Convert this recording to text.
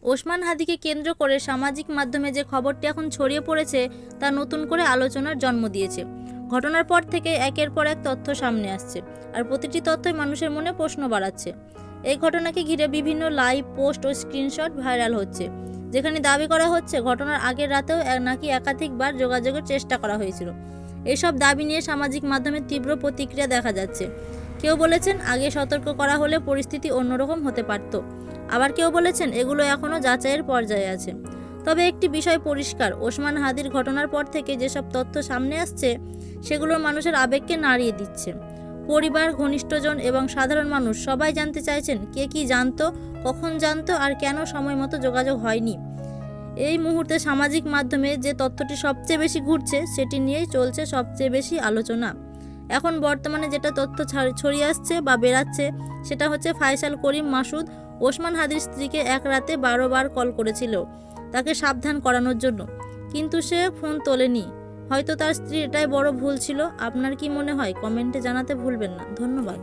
ওসমান হাদিকে কেন্দ্র করে সামাজিক মাধ্যমে যে খবরটি এখন ছড়িয়ে পড়েছে তা নতুন করে আলোচনার জন্ম দিয়েছে। ঘটনার পর থেকে একের পর এক তথ্য সামনে আসছে, আর প্রতিটি তথ্যই মানুষের মনে প্রশ্ন বাড়াচ্ছে। এই ঘটনাকে ঘিরে বিভিন্ন লাইভ, পোস্ট ও স্ক্রিনশট ভাইরাল হচ্ছে, যেখানে দাবি করা হচ্ছে ঘটনার আগের রাতেও নাকি একাধিকবার যোগাযোগের চেষ্টা করা হয়েছিল। এসব দাবি নিয়ে সামাজিক মাধ্যমে তীব্র প্রতিক্রিয়া দেখা যাচ্ছে। কেউ বলেছেন আগে সতর্ক করা হলে পরিস্থিতি অন্যরকম হতে পারত, আবার কেউ বলেছেন এগুলো এখনও যাচাইয়ের পর্যায়ে আছে। তবে একটি বিষয় পরিষ্কার, ওসমান হাদির ঘটনার পর থেকে যেসব তথ্য সামনে আসছে সেগুলো মানুষের আবেগকে নাড়িয়ে দিচ্ছে। পরিবার, ঘনিষ্ঠজন এবং সাধারণ মানুষ সবাই জানতে চাইছেন কে কি জানতো, কখন জানতো আর কেন সময় মতো যোগাযোগ হয়নি। এই মুহূর্তে সামাজিক মাধ্যমে যে তথ্যটি সবচেয়ে বেশি ঘুরছে সেটি নিয়েই চলছে সবচেয়ে বেশি আলোচনা। এখন বর্তমানে যেটা তথ্য ছড়িয়ে আসছে বা বেরাচ্ছে সেটা হচ্ছে ফায়সাল করিম মাসুদ ওসমান হাদির স্ত্রীকে এক রাতে 12 বার কল করেছিল তাকে সাবধান করানোর জন্য, কিন্তু সে ফোন তোলেনি। হয়তো তার স্ত্রীর এটাই বড় ভুল ছিল। আপনার কি মনে হয়? কমেন্টে জানাতে ভুলবেন না। ধন্যবাদ।